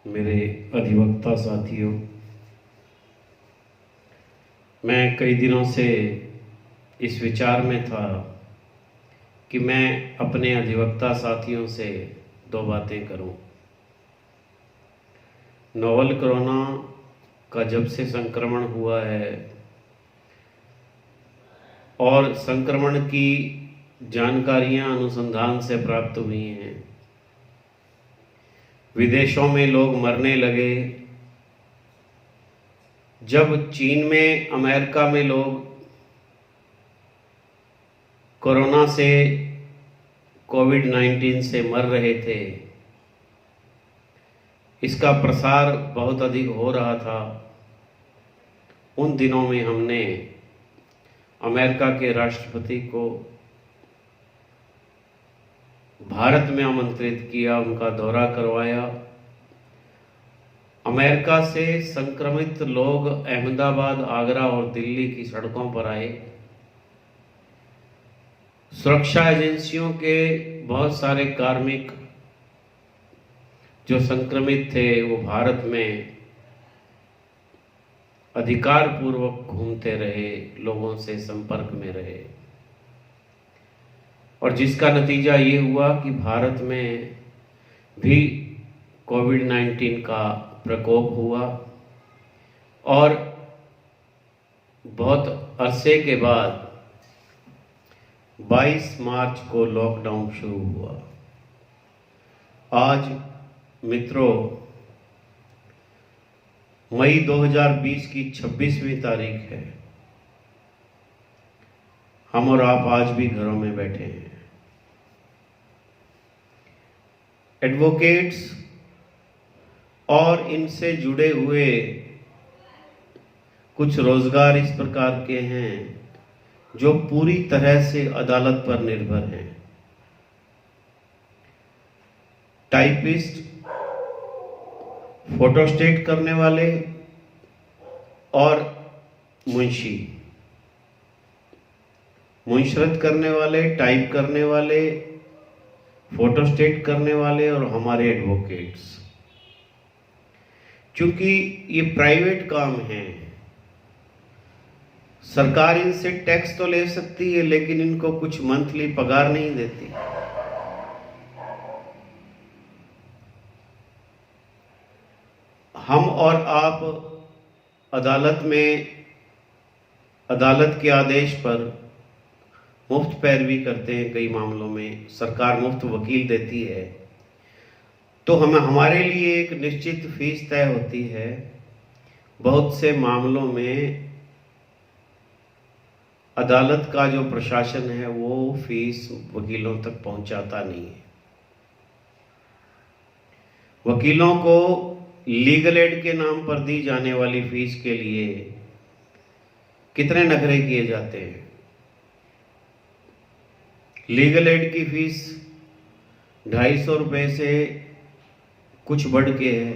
मेरे अधिवक्ता साथियों, मैं कई दिनों से इस विचार में था कि मैं अपने अधिवक्ता साथियों से दो बातें करूं। नोवल कोरोना का जब से संक्रमण हुआ है और संक्रमण की जानकारियां अनुसंधान से प्राप्त हुई हैं, विदेशों में लोग मरने लगे। जब चीन में, अमेरिका में लोग कोरोना से, कोविड-19 से मर रहे थे, इसका प्रसार बहुत अधिक हो रहा था। उन दिनों में हमने अमेरिका के राष्ट्रपति को भारत में आमंत्रित किया, उनका दौरा करवाया। अमेरिका से संक्रमित लोग अहमदाबाद, आगरा और दिल्ली की सड़कों पर आए। सुरक्षा एजेंसियों के बहुत सारे कार्मिक जो संक्रमित थे वो भारत में अधिकार पूर्वक घूमते रहे, लोगों से संपर्क में रहे, और जिसका नतीजा ये हुआ कि भारत में भी कोविड-19 का प्रकोप हुआ और बहुत अरसे के बाद 22 मार्च को लॉकडाउन शुरू हुआ। आज मित्रों, मई 2020 की 26वीं तारीख है। हम और आप आज भी घरों में बैठे हैं। एडवोकेट्स और इनसे जुड़े हुए कुछ रोजगार इस प्रकार के हैं जो पूरी तरह से अदालत पर निर्भर हैं। टाइपिस्ट, फोटोस्टेट करने वाले और मुंशी, मुंशरत करने वाले, टाइप करने वाले, फोटोस्टेट करने वाले और हमारे एडवोकेट्स। क्योंकि ये प्राइवेट काम है, सरकार इनसे टैक्स तो ले सकती है लेकिन इनको कुछ मंथली पगार नहीं देती। हम और आप अदालत में, अदालत के आदेश पर मुफ्त पैरवी करते हैं। कई मामलों में सरकार मुफ्त वकील देती है, तो हमारे लिए एक निश्चित फीस तय होती है। बहुत से मामलों में अदालत का जो प्रशासन है वो फीस वकीलों तक पहुंचाता नहीं है। वकीलों को लीगल एड के नाम पर दी जाने वाली फीस के लिए कितने नखरे किए जाते हैं। लीगल एड की फीस 250 रुपये से कुछ बढ़ के है।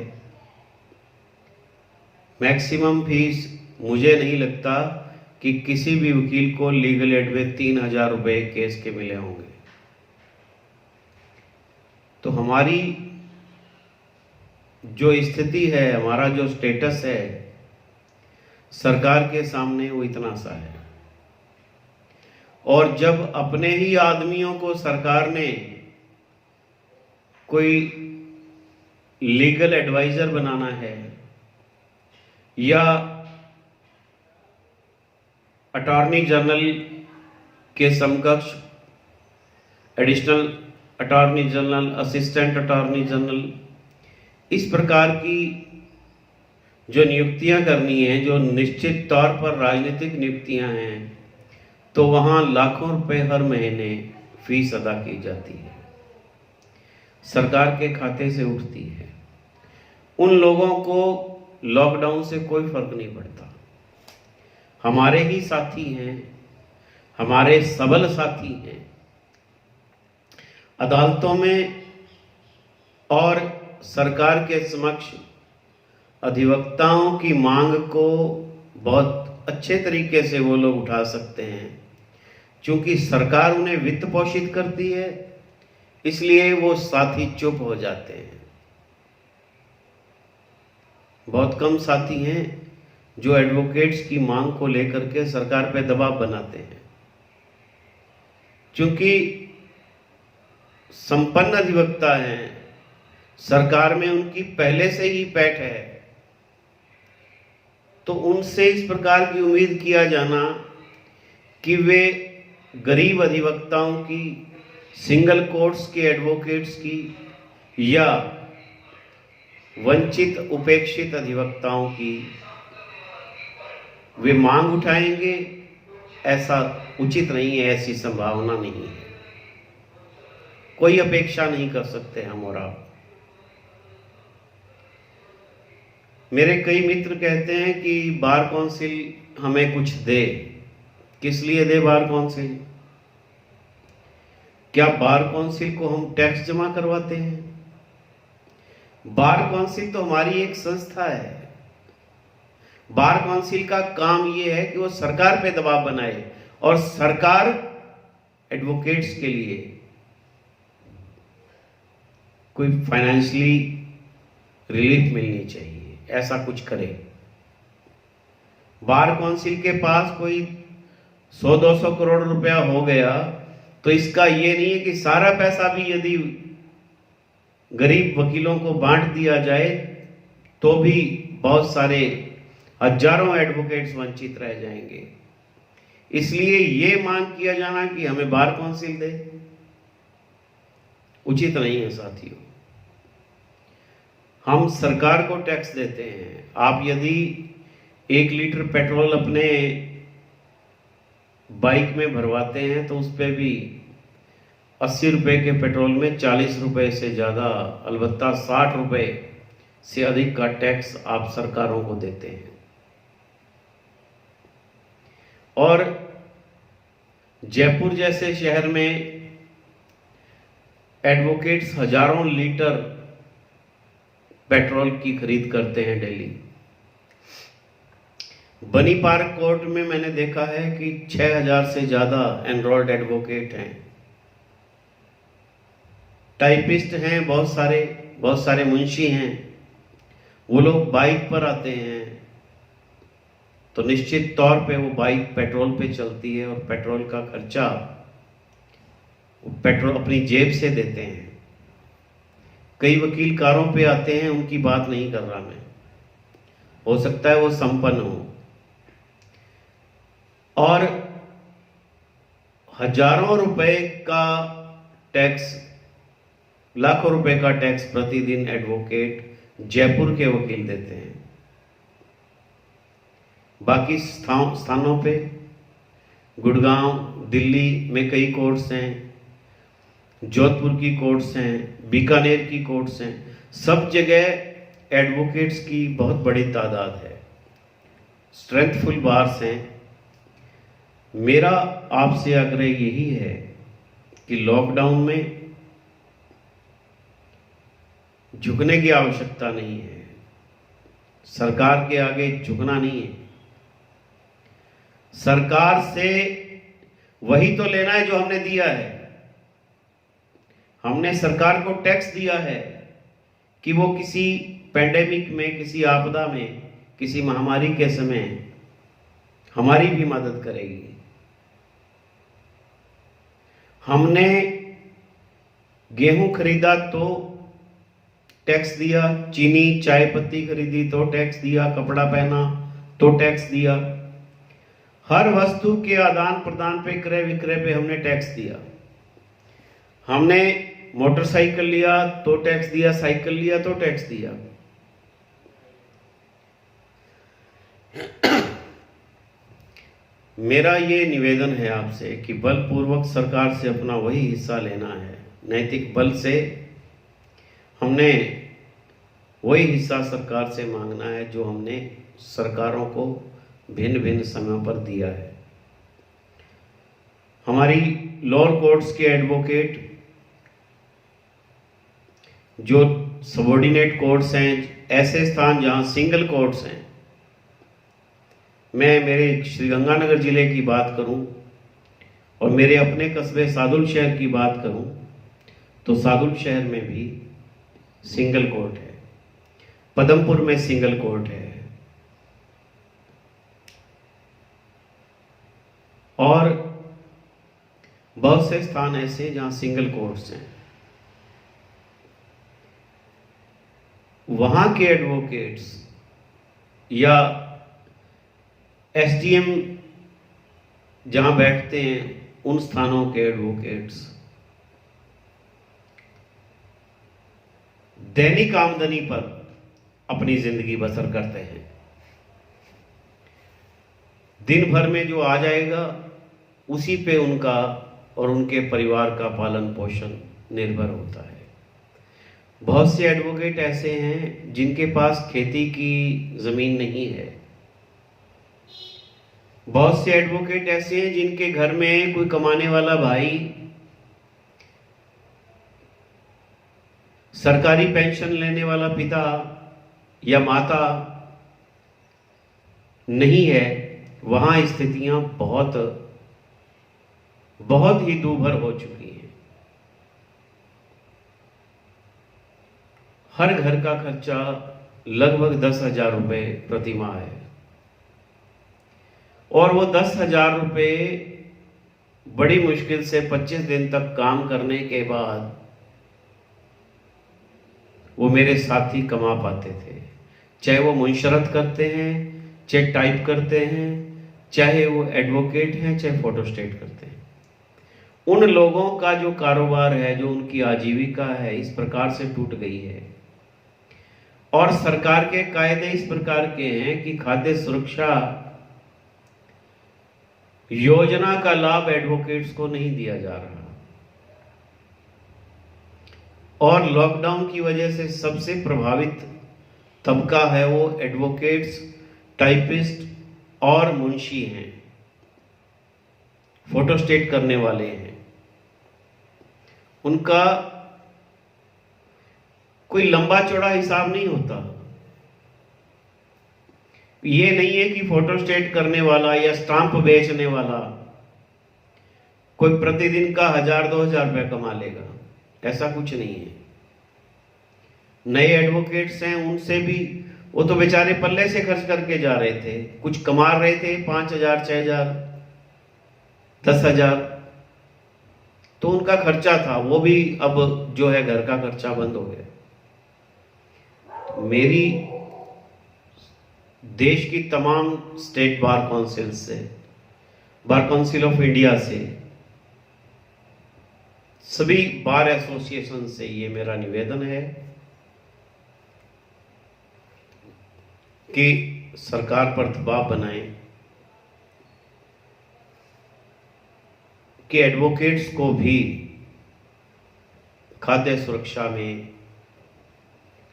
मैक्सिमम फीस मुझे नहीं लगता कि किसी भी वकील को लीगल एड में 3000 रुपये केस के मिले होंगे। तो हमारी जो स्थिति है, हमारा जो स्टेटस है सरकार के सामने, वो इतना सा है। और जब अपने ही आदमियों को सरकार ने कोई लीगल एडवाइजर बनाना है या अटॉर्नी जनरल के समकक्ष additional attorney general, assistant attorney general, इस प्रकार की जो नियुक्तियां करनी है, जो निश्चित तौर पर राजनीतिक नियुक्तियां हैं, तो वहां लाखों रुपए हर महीने फीस अदा की जाती है, सरकार के खाते से उठती है। उन लोगों को लॉकडाउन से कोई फर्क नहीं पड़ता। हमारे ही साथी हैं, हमारे सबल साथी हैं। अदालतों में और सरकार के समक्ष अधिवक्ताओं की मांग को बहुत अच्छे तरीके से वो लोग उठा सकते हैं, क्योंकि सरकार उन्हें वित्त पोषित करती है, इसलिए वो साथी चुप हो जाते हैं। बहुत कम साथी हैं जो एडवोकेट्स की मांग को लेकर के सरकार पे दबाव बनाते हैं। क्योंकि संपन्न अधिवक्ता हैं, सरकार में उनकी पहले से ही पैठ है, तो उनसे इस प्रकार की उम्मीद किया जाना कि वे गरीब अधिवक्ताओं की, सिंगल कोर्ट्स के एडवोकेट्स की या वंचित उपेक्षित अधिवक्ताओं की वे मांग उठाएंगे, ऐसा उचित नहीं है, ऐसी संभावना नहीं है। कोई अपेक्षा नहीं कर सकते हम और आप। मेरे कई मित्र कहते हैं कि बार काउंसिल हमें कुछ दे। किस लिए दे बार काउंसिल? क्या बार काउंसिल को हम टैक्स जमा करवाते हैं? बार काउंसिल तो हमारी एक संस्था है। बार काउंसिल का काम यह है कि वो सरकार पे दबाव बनाए और सरकार एडवोकेट्स के लिए कोई फाइनेंशियली रिलीफ मिलनी चाहिए, ऐसा कुछ करे। बार काउंसिल के पास कोई 100-200 करोड़ रुपया हो गया तो इसका ये नहीं है कि सारा पैसा भी यदि गरीब वकीलों को बांट दिया जाए तो भी बहुत सारे हजारों एडवोकेट्स वंचित रह जाएंगे। इसलिए ये मांग किया जाना कि हमें बार काउंसिल दे, उचित नहीं है साथियों। हम सरकार को टैक्स देते हैं। आप यदि 1 लीटर पेट्रोल अपने बाइक में भरवाते हैं तो उस पर भी 80 रुपए के पेट्रोल में 40 रुपए से ज़्यादा, अलबत्ता 60 रुपए से अधिक का टैक्स आप सरकारों को देते हैं। और जयपुर जैसे शहर में एडवोकेट्स हजारों लीटर पेट्रोल की खरीद करते हैं डेली। बनी पार्क कोर्ट में मैंने देखा है कि 6000 से ज्यादा एनरोल्ड एडवोकेट हैं। टाइपिस्ट हैं, बहुत सारे मुंशी हैं। वो लोग बाइक पर आते हैं तो निश्चित तौर पे वो बाइक पेट्रोल पे चलती है और पेट्रोल का खर्चा पेट्रोल अपनी जेब से देते हैं। कई वकील कारों पे आते हैं, उनकी बात नहीं कर रहा मैं, हो सकता है वो संपन्न हो, और हजारों रुपए का टैक्स, लाखों रुपए का टैक्स प्रतिदिन एडवोकेट जयपुर के वकील देते हैं। बाकी स्थानों पे गुड़गांव, दिल्ली में कई कोर्ट्स हैं, जोधपुर की कोर्ट्स हैं, बीकानेर की कोर्ट्स हैं, सब जगह एडवोकेट्स की बहुत बड़ी तादाद है, स्ट्रेंथफुल बार्स हैं। मेरा आपसे आग्रह यही है कि लॉकडाउन में झुकने की आवश्यकता नहीं है, सरकार के आगे झुकना नहीं है। सरकार से वही तो लेना है जो हमने दिया है। हमने सरकार को टैक्स दिया है कि वो किसी पेंडेमिक में, किसी आपदा में, किसी महामारी के समय हमारी भी मदद करेगी। हमने गेहूं खरीदा तो टैक्स दिया, चीनी चाय पत्ती खरीदी तो टैक्स दिया, कपड़ा पहना तो टैक्स दिया। हर वस्तु के आदान प्रदान पे, क्रय विक्रय पे हमने टैक्स दिया। हमने मोटरसाइकिल लिया तो टैक्स दिया, साइकिल लिया तो टैक्स दिया। मेरा ये निवेदन है आपसे कि बलपूर्वक सरकार से अपना वही हिस्सा लेना है। नैतिक बल से हमने वही हिस्सा सरकार से मांगना है जो हमने सरकारों को भिन्न भिन्न समयों पर दिया है। हमारी लोअर कोर्ट्स के एडवोकेट जो सबॉर्डिनेट कोर्ट्स हैं, ऐसे स्थान जहां सिंगल कोर्ट्स हैं, मैं मेरे श्रीगंगानगर जिले की बात करूं और मेरे अपने कस्बे सादुल शहर की बात करूं तो सादुल शहर में भी सिंगल कोर्ट है। पदमपुर में सिंगल कोर्ट है और बहुत से स्थान ऐसे जहां सिंगल कोर्ट्स हैं। वहां के एडवोकेट्स या एसडीएम जहां बैठते हैं उन स्थानों के एडवोकेट्स दैनिक आमदनी पर अपनी जिंदगी बसर करते हैं। दिन भर में जो आ जाएगा उसी पे उनका और उनके परिवार का पालन पोषण निर्भर होता है। बहुत से एडवोकेट ऐसे हैं जिनके पास खेती की जमीन नहीं है। बहुत से एडवोकेट ऐसे हैं जिनके घर में कोई कमाने वाला भाई सरकारी पेंशन लेने वाला पिता या माता नहीं है। वहां स्थितियां बहुत ही दूभर हो चुकी हैं। हर घर का खर्चा लगभग 10,000 रुपए प्रति माह है और वो 10,000 रुपए बड़ी मुश्किल से 25 दिन तक काम करने के बाद वो मेरे साथी कमा पाते थे। चाहे वो मुनशरत करते हैं, चाहे टाइप करते हैं, चाहे वो एडवोकेट हैं, चाहे फोटोस्टेट करते हैं। उन लोगों का जो कारोबार है, जो उनकी आजीविका है, इस प्रकार से टूट गई है। और सरकार के कायदे इस प्रकार के हैं कि खाद्य सुरक्षा योजना का लाभ एडवोकेट्स को नहीं दिया जा रहा। और लॉकडाउन की वजह से सबसे प्रभावित तबका है वो एडवोकेट्स, टाइपिस्ट और मुंशी हैं, फोटोस्टेट करने वाले हैं। उनका कोई लंबा चौड़ा हिसाब नहीं होता। ये नहीं है कि फोटोस्टेट करने वाला या स्टाम्प बेचने वाला कोई प्रतिदिन का 1,000-2,000 रुपये कमा लेगा, ऐसा कुछ नहीं है। नए एडवोकेट्स हैं, उनसे भी वो तो बेचारे पल्ले से खर्च करके जा रहे थे, कुछ कमा रहे थे 5,000, 6,000, 10,000, तो उनका खर्चा था, वो भी अब जो है घर का खर्चा बंद हो गया। मेरी देश की तमाम स्टेट बार काउंसिल से, बार काउंसिल ऑफ इंडिया से, सभी बार एसोसिएशन से ये मेरा निवेदन है कि सरकार पर दबाव बनाएं कि एडवोकेट्स को भी खाद्य सुरक्षा में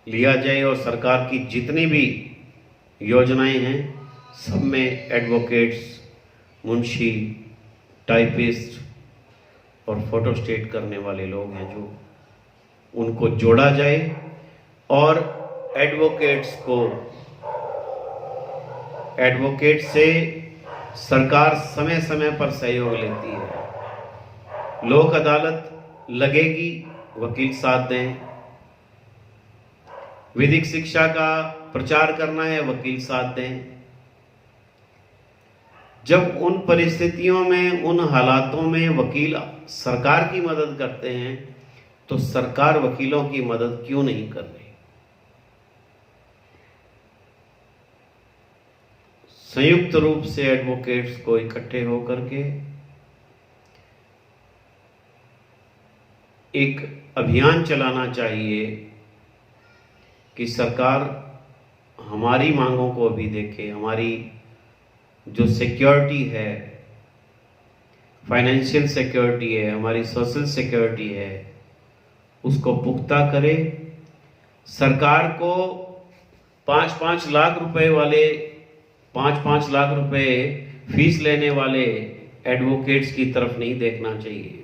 लिया जाए और सरकार की जितनी भी योजनाएं हैं सब में एडवोकेट्स, मुंशी, टाइपिस्ट और फोटोस्टेट करने वाले लोग हैं जो उनको जोड़ा जाए और एडवोकेट से सरकार समय समय पर सहयोग लेती है। लोक अदालत लगेगी, वकील साथ दें। विधिक शिक्षा का प्रचार करना है, वकील साथ दें। जब उन परिस्थितियों में, उन हालातों में वकील सरकार की मदद करते हैं तो सरकार वकीलों की मदद क्यों नहीं कर रही? संयुक्त रूप से एडवोकेट्स को इकट्ठे होकर के एक अभियान चलाना चाहिए कि सरकार हमारी मांगों को भी देखे, हमारी जो सिक्योरिटी है, फाइनेंशियल सिक्योरिटी है, हमारी सोशल सिक्योरिटी है, उसको पुख्ता करे। सरकार को 5-5 लाख रुपए वाले, 5-5 लाख रुपए फीस लेने वाले एडवोकेट्स की तरफ नहीं देखना चाहिए।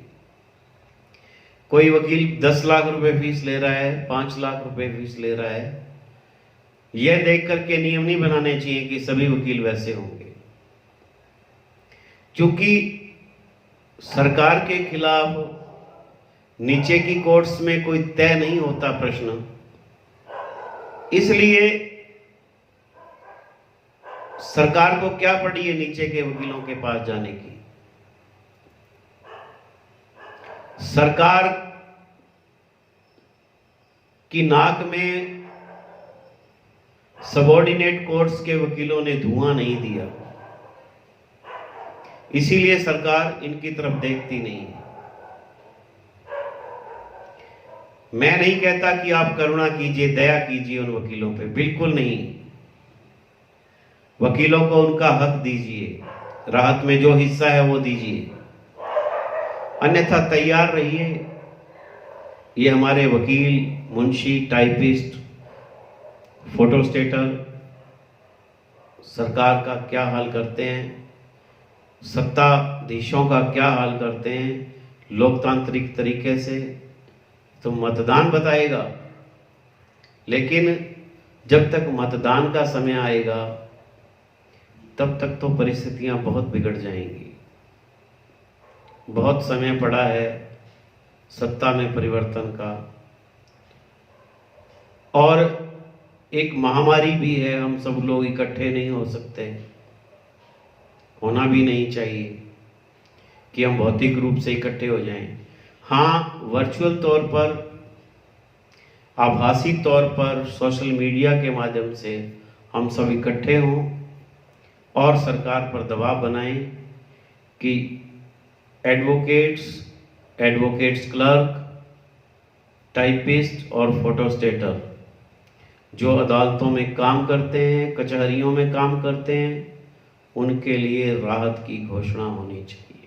कोई वकील 10 लाख रुपए फीस ले रहा है, 5 लाख रुपए फीस ले रहा है, यह देख करके नियम नहीं बनाने चाहिए कि सभी वकील वैसे होंगे। क्योंकि सरकार के खिलाफ नीचे की कोर्ट्स में कोई तय नहीं होता प्रश्न, इसलिए सरकार को क्या पड़ी है नीचे के वकीलों के पास जाने की। सरकार की नाक में सबॉर्डिनेट कोर्ट्स के वकीलों ने धुआं नहीं दिया, इसीलिए सरकार इनकी तरफ देखती नहीं है। मैं नहीं कहता कि आप करुणा कीजिए, दया कीजिए उन वकीलों पे, बिल्कुल नहीं। वकीलों को उनका हक दीजिए, राहत में जो हिस्सा है वो दीजिए, अन्यथा तैयार रहिए। ये हमारे वकील, मुंशी, टाइपिस्ट, फोटोस्टेटर सरकार का क्या हाल करते हैं, सत्ताधीशों का क्या हाल करते हैं लोकतांत्रिक तरीके से, तो मतदान बताएगा। लेकिन जब तक मतदान का समय आएगा तब तक तो परिस्थितियां बहुत बिगड़ जाएंगी। बहुत समय पड़ा है सत्ता में परिवर्तन का, और एक महामारी भी है, हम सब लोग इकट्ठे नहीं हो सकते, होना भी नहीं चाहिए कि हम भौतिक रूप से इकट्ठे हो जाएं। हाँ, वर्चुअल तौर पर, आभासी तौर पर, सोशल मीडिया के माध्यम से हम सब इकट्ठे हों और सरकार पर दबाव बनाएं कि एडवोकेट्स क्लर्क, टाइपिस्ट और फोटोस्टेटर जो अदालतों में काम करते हैं, कचहरियों में काम करते हैं, उनके लिए राहत की घोषणा होनी चाहिए।